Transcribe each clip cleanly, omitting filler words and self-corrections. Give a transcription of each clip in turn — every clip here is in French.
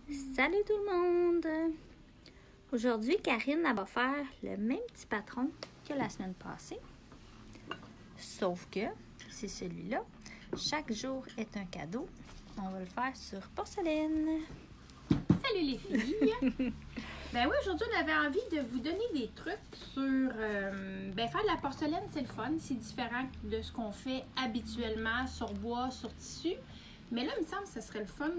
Salut tout le monde! Aujourd'hui, Karine elle va faire le même petit patron que la semaine passée. Sauf que, c'est celui-là. Chaque jour est un cadeau. On va le faire sur porcelaine. Salut les filles! Ben oui, aujourd'hui, on avait envie de vous donner des trucs sur... faire de la porcelaine, c'est le fun. C'est différent de ce qu'on fait habituellement sur bois, sur tissu. Mais là, il me semble que ce serait le fun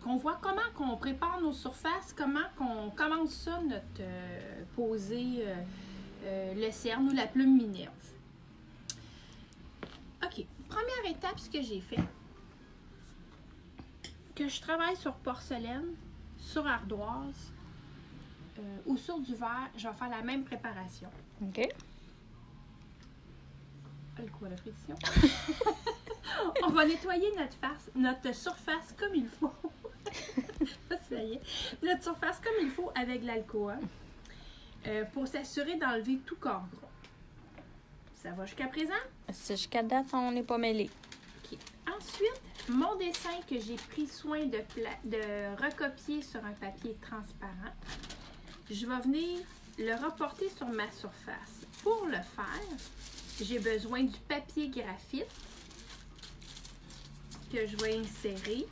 qu'on voit comment qu'on prépare nos surfaces, comment qu'on commence ça, notre poser le cerne ou la plume Minerve. OK. Première étape, ce que j'ai fait, que je travaille sur porcelaine, sur ardoise ou sur du verre, je vais faire la même préparation. OK. Le quoi, la friction? On va nettoyer notre surface comme il faut. Ça y est. Notre surface comme il faut avec l'alcool pour s'assurer d'enlever tout corps gras. Ça va jusqu'à présent? Jusqu'à date, on n'est pas mêlés. OK. Ensuite, mon dessin que j'ai pris soin de recopier sur un papier transparent, je vais venir le reporter sur ma surface. Pour le faire, j'ai besoin du papier graphite que je vais insérer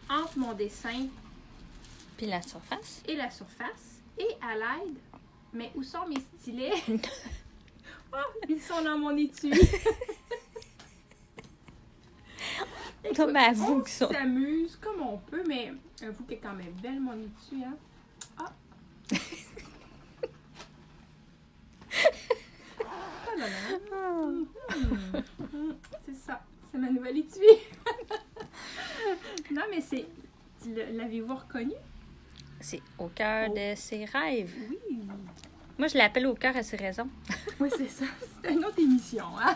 entre mon dessin Puis la surface. et la surface. Et à l'aide, mais où sont mes stylets? Oh, ils sont dans mon étui. Non, mais avoue on que ça. s'amuse comme on peut, mais avoue qu'elle est quand même belle, mon étui, hein? Ah! Oh là là. C'est ça. C'est ma nouvelle étui. Non, mais c'est... L'avez-vous reconnu? C'est au cœur de ses rêves. Oui. Moi, je l'appelle au cœur à ses raisons. Oui, c'est ça. C'est une autre émission, hein?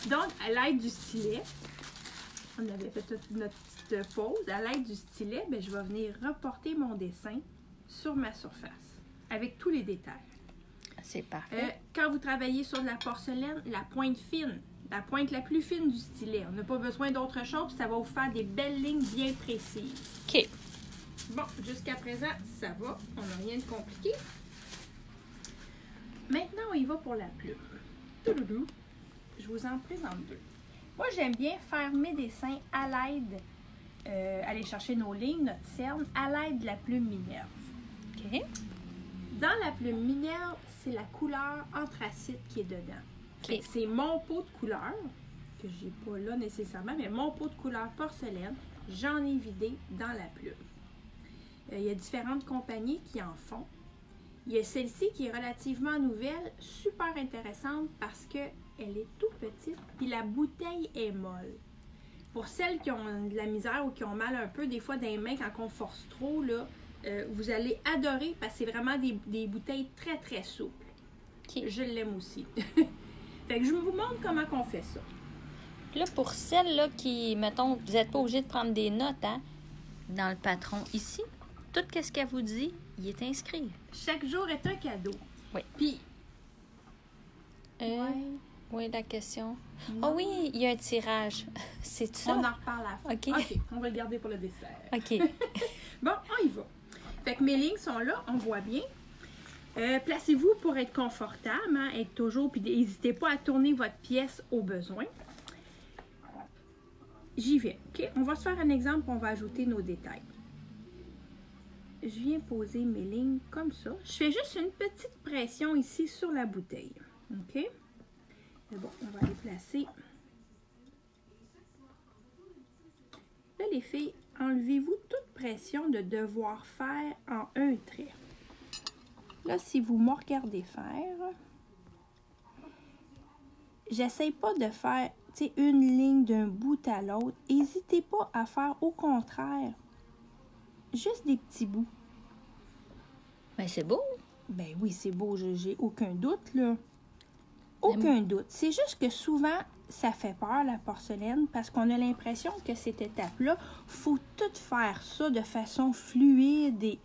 Donc, à l'aide du stylet, on avait fait toute notre petite pause. À l'aide du stylet, je vais venir reporter mon dessin sur ma surface avec tous les détails. C'est parfait. Quand vous travaillez sur de la porcelaine, la pointe fine, la pointe la plus fine du stylet, on n'a pas besoin d'autre chose, ça va vous faire des belles lignes bien précises. OK. Bon, jusqu'à présent, ça va. On n'a rien de compliqué. Maintenant, on y va pour la plume. Touloulou. Je vous en présente deux. Moi, j'aime bien faire mes dessins à l'aide, aller chercher nos lignes, notre cerne, à l'aide de la plume Minerve. OK. Dans la plume Minerve, c'est la couleur anthracite qui est dedans. OK. C'est mon pot de couleur, que j'ai pas là nécessairement, mais mon pot de couleur porcelaine, j'en ai vidé dans la plume. Il y a différentes compagnies qui en font. Il y a celle-ci qui est relativement nouvelle, super intéressante parce qu'elle est tout petite, puis la bouteille est molle. Pour celles qui ont de la misère ou qui ont mal un peu, des fois des mains quand on force trop, là, vous allez adorer parce que c'est vraiment des bouteilles très très souples. OK. Je l'aime aussi. Fait que je vous montre comment on fait ça. Là, pour celles-là qui, mettons, vous n'êtes pas obligé de prendre des notes, hein, dans le patron ici, tout ce qu'elle vous dit, il est inscrit. Chaque jour est un cadeau. Oui. Puis, Oui, la question. Non. Oh oui, il y a un tirage. C'est ça? on en reparle à la fin. OK. OK, on va le garder pour le dessert. OK. Bon, on y va. Fait que mes lignes sont là, on voit bien. Placez-vous pour être confortable, hein, être toujours, puis n'hésitez pas à tourner votre pièce au besoin. J'y vais, OK? On va se faire un exemple, on va ajouter nos détails. Je viens poser mes lignes comme ça. Je fais juste une petite pression ici sur la bouteille, OK? Et bon, on va les placer. Là, les filles, enlevez-vous toute pression de devoir faire en un trait. Là, si vous me regardez faire, j'essaie pas de faire une ligne d'un bout à l'autre. N'hésitez pas à faire au contraire. Juste des petits bouts. Ben, c'est beau. Ben oui, c'est beau, j'ai aucun doute, là. Aucun doute. C'est juste que souvent, ça fait peur, la porcelaine, parce qu'on a l'impression que cette étape-là, faut tout faire ça de façon fluide et...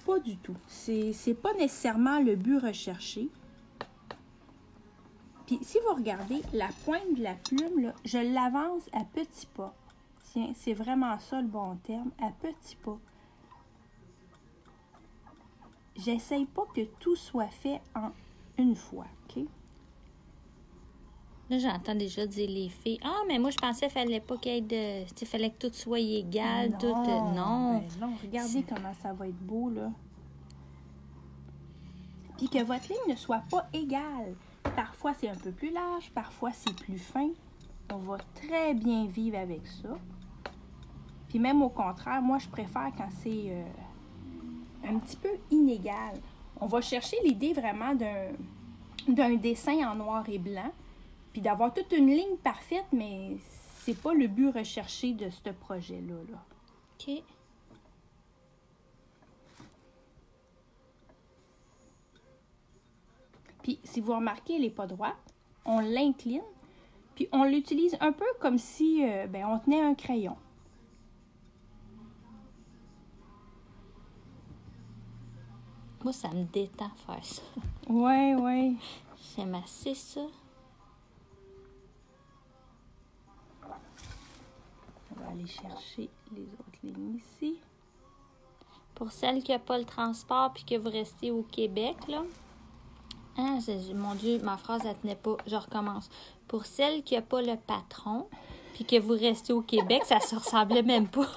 Pas du tout. C'est pas nécessairement le but recherché. Puis si vous regardez, la pointe de la plume, là, je l'avance à petits pas. tiens. C'est vraiment ça le bon terme, à petits pas. J'essaye pas que tout soit fait en une fois, OK? Là, j'entends déjà dire les filles. Ah, mais moi, je pensais qu'il fallait pas qu'il y ait de... Il fallait que tout soit égal, non, tout... non. Ben non, regardez comment ça va être beau, là. Puis que votre ligne ne soit pas égale. Parfois, c'est un peu plus large, parfois, c'est plus fin. On va très bien vivre avec ça. Puis même au contraire, moi, je préfère quand c'est un petit peu inégal. On va chercher l'idée vraiment d'un dessin en noir et blanc, puis d'avoir toute une ligne parfaite, mais c'est pas le but recherché de ce projet-là. Là. OK. Puis, si vous remarquez, elle n'est pas droite. On l'incline, puis on l'utilise un peu comme si on tenait un crayon. Moi, ça me détend faire ça. Ouais, ouais. J'aime assez ça. On va aller chercher les autres lignes ici. Pour celles qui n'ont pas le transport puis que vous restez au Québec, là. Ah, mon Dieu, ma phrase, elle tenait pas. Je recommence. Pour celles qui n'ont pas le patron puis que vous restez au Québec, ça se ressemblait même pas.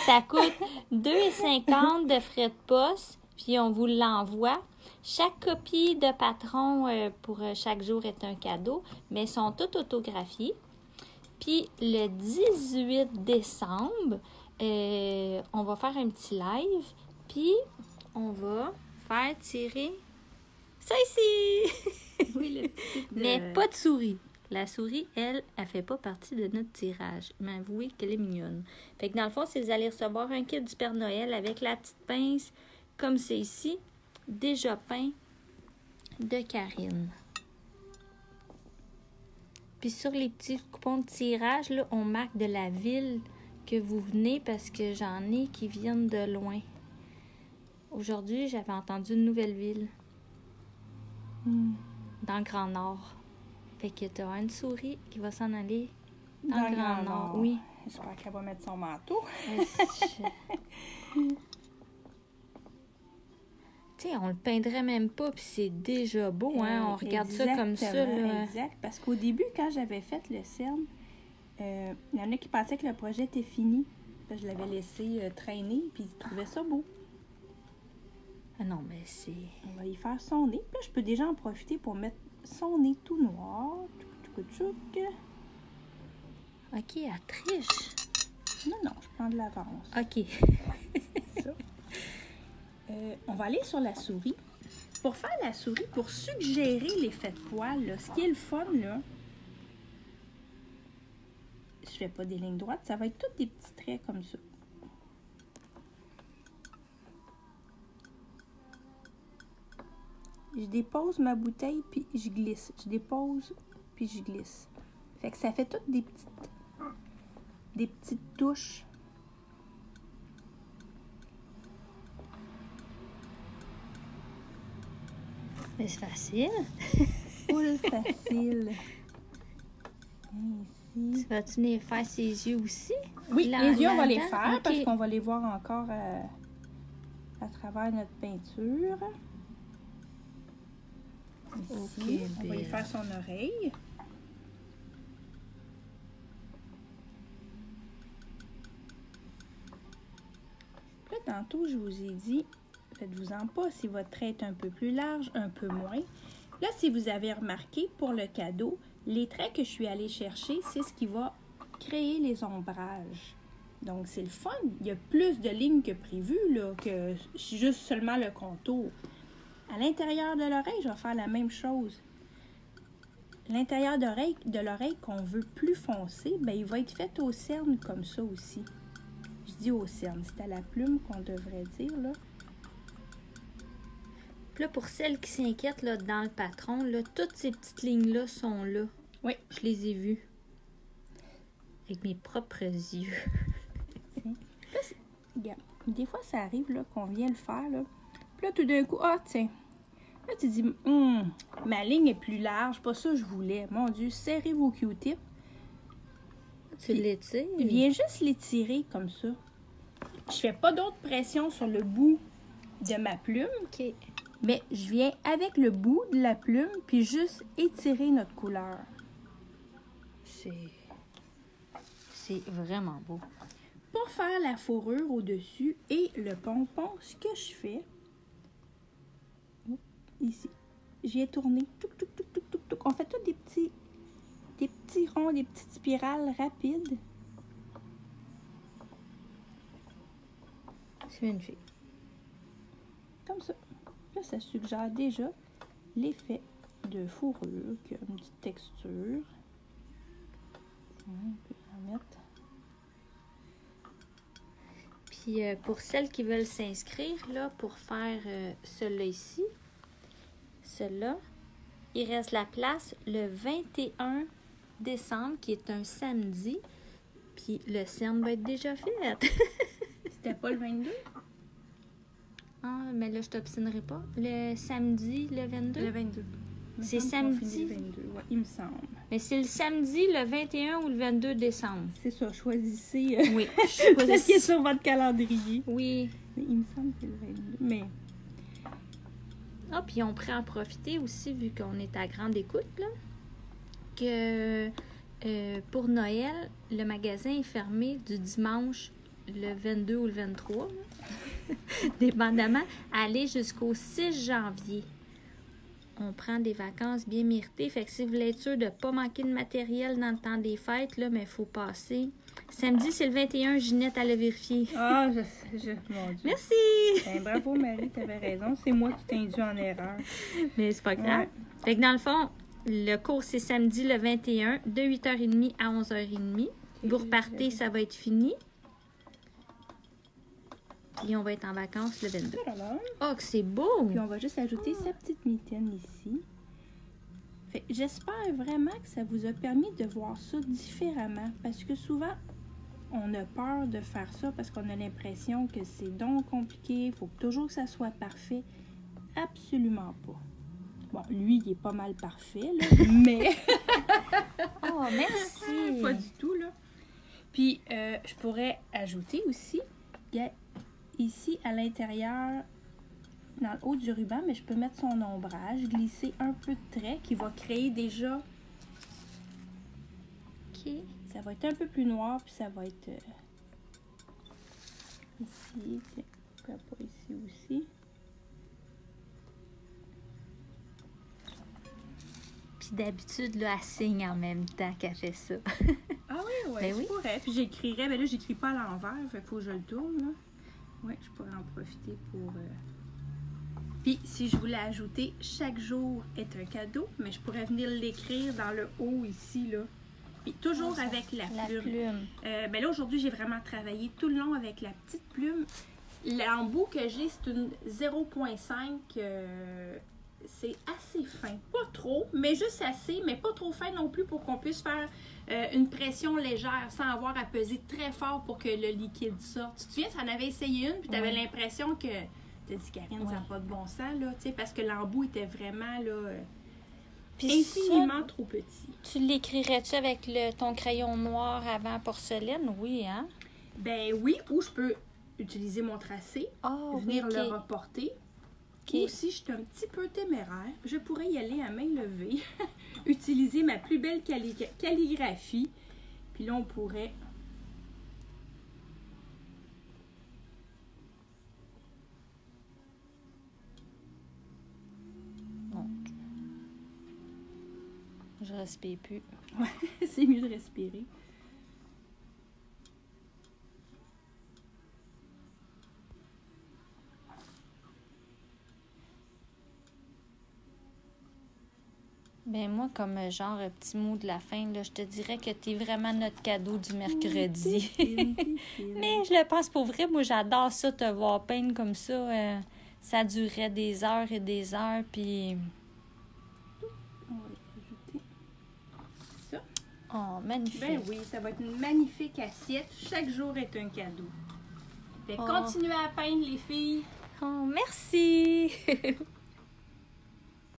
Ça coûte 2,50 de frais de poste, puis on vous l'envoie. Chaque copie de patron pour chaque jour est un cadeau, mais elles sont toutes autographiées. Puis le 18 décembre, on va faire un petit live, puis on va faire tirer ça ici. Oui, le petit de... Mais pas de souris. La souris, elle fait pas partie de notre tirage. Mais avouez qu'elle est mignonne. Fait que dans le fond, si vous allez recevoir un kit du Père Noël avec la petite pince, comme c'est ici, déjà peint de Karine. Puis sur les petits coupons de tirage, là, on marque de la ville que vous venez parce que j'en ai qui viennent de loin. Aujourd'hui, j'avais entendu une nouvelle ville. Dans le Grand Nord. Fait que tu as une souris qui va s'en aller dans le Grand Nord. Oui. J'espère qu'elle va mettre son manteau. Tu sais, on le peindrait même pas, puis c'est déjà beau, hein? On regarde ça comme ça, là. Exact. Parce qu'au début, quand j'avais fait le CERN, il y en a qui pensaient que le projet était fini. Je l'avais laissé traîner, puis ils trouvaient ça beau. Ah non, mais c'est... On va y faire son nez. Puis là, je peux déjà en profiter pour mettre son nez tout noir. Tchouk. OK, elle triche. Non, je prends de l'avance. OK. Ça. On va aller sur la souris. Pour faire la souris, pour suggérer l'effet de poil, là, ce qui est le fun, là, je fais pas des lignes droites, ça va être tous des petits traits comme ça. Je dépose ma bouteille, puis je glisse. Je dépose, puis je glisse. Fait que ça fait toutes des petites touches. Mais c'est facile. Full facile. Ici. Tu vas-tu les faire ses yeux aussi? Oui, les yeux, on va les faire OK. parce qu'on va les voir encore à travers notre peinture. Ici, on va y faire son oreille. Là, tantôt, je vous ai dit, faites-vous-en pas si votre trait est un peu plus large, un peu moins. Là, si vous avez remarqué, pour le cadeau, les traits que je suis allée chercher, c'est ce qui va créer les ombrages. Donc, c'est le fun. Il y a plus de lignes que prévu, là, que juste seulement le contour. À l'intérieur de l'oreille, je vais faire la même chose. L'intérieur de l'oreille qu'on veut plus foncé, ben, il va être fait au cerne comme ça aussi. Je dis au cerne, c'est à la plume qu'on devrait dire, là. Puis là, pour celles qui s'inquiètent là, dans le patron, là, toutes ces petites lignes-là sont là. Oui. Je les ai vues. Avec mes propres yeux. Là, regarde, des fois, ça arrive là, qu'on vient le faire, là. Puis là, tout d'un coup, ah, tiens. Là, tu dis, ma ligne est plus large, pas ça que je voulais. Mon Dieu, serrez vos Q-tips. Tu l'étires? Je viens juste l'étirer comme ça. Je fais pas d'autre pression sur le bout de ma plume. OK. Mais je viens avec le bout de la plume, puis juste étirer notre couleur. C'est vraiment beau. Pour faire la fourrure au-dessus et le pompon, ce que je fais, ici, je viens tourner. Touc, touc, touc, touc, touc, touc. On fait tous des petits ronds, des petites spirales rapides. C'est magnifique. Comme ça. Là, ça suggère déjà l'effet de fourrure qui a une petite texture. On peut en mettre. Puis pour celles qui veulent s'inscrire, là, pour faire celui-là ici, celui-là, il reste la place le 21 décembre, qui est un samedi. Puis le cerne va être déjà fait. C'était pas le 22? Ah, mais là, je t'obstinerai pas. Le samedi, le 22? Le 22. C'est samedi? Le 22, ouais, il me semble. Mais c'est le samedi, le 21 ou le 22 décembre? C'est ça, choisissez Oui. celle qui est sur votre calendrier. Oui. Mais il me semble que c'est le 22. Mais Ah, puis on pourrait en profiter aussi, vu qu'on est à grande écoute, là, que pour Noël, le magasin est fermé du dimanche le 22 ou le 23, là, dépendamment, aller jusqu'au 6 janvier. On prend des vacances bien méritées. Fait que si vous voulez être sûr de ne pas manquer de matériel dans le temps des fêtes, là, mais il faut passer. Samedi, c'est le 21, Ginette, à le vérifier. ah, mon Dieu. Merci! Ben, bravo Marie, t'avais raison. C'est moi qui t'ai induit en erreur. Mais c'est pas grave. Ouais. Fait que dans le fond, le cours, c'est samedi le 21, de 8h30 à 11h30. Vous repartez, ça va être fini. Puis on va être en vacances le 22. Oh, que c'est beau! Puis on va juste ajouter sa petite mitaine ici. Fait, j'espère vraiment que ça vous a permis de voir ça différemment. Parce que souvent, on a peur de faire ça parce qu'on a l'impression que c'est donc compliqué. Il faut toujours que ça soit parfait. Absolument pas. Bon, lui, il est pas mal parfait, là, mais... Oh, merci! Pas du tout, là. Puis, je pourrais ajouter aussi, il y a ici, à l'intérieur, dans le haut du ruban, mais je peux mettre son ombrage, glisser un peu de trait qui va créer déjà... OK. Ça va être un peu plus noir, puis ça va être ici, tiens, pourquoi pas ici aussi. Puis d'habitude, là, elle signe en même temps qu'elle fait ça. Ah oui, ouais, Ben je oui. pourrais. Puis j'écrirais, mais là, j'écris pas à l'envers, fait qu'il faut que je le tourne, là. Oui, je pourrais en profiter pour... Puis, si je voulais ajouter, chaque jour est un cadeau, mais je pourrais venir l'écrire dans le haut ici, là. Puis toujours avec la plume. Ben là, aujourd'hui, j'ai vraiment travaillé tout le long avec la petite plume. L'embout que j'ai, c'est une 0.5. C'est assez fin. Pas trop, mais juste assez, mais pas trop fin non plus pour qu'on puisse faire une pression légère sans avoir à peser très fort pour que le liquide sorte. Tu te souviens, tu en avais essayé une, puis tu avais l'impression que... Tu as dit, Karine, ça n'a pas de bon sens, là, tu sais, parce que l'embout était vraiment, là... Puis infiniment trop petit. Tu l'écrirais-tu avec ton crayon noir avant porcelaine? Oui, hein? Ben oui, ou je peux utiliser mon tracé, venir le reporter. Ou si je suis un petit peu téméraire, je pourrais y aller à main levée, utiliser ma plus belle calligraphie. Puis là, on pourrait... Je respire plus. Ouais, c'est mieux de respirer. Ben moi, comme genre petit mot de la fin, là, je te dirais que t'es vraiment notre cadeau du mercredi. Mais je le pense pour vrai, moi j'adore ça, te voir peindre comme ça. Ça durait des heures et des heures, puis... On va ajouter ça. Oh, magnifique. Ben oui, ça va être une magnifique assiette. Chaque jour est un cadeau. Fait continuez à peindre, les filles. Oh, merci!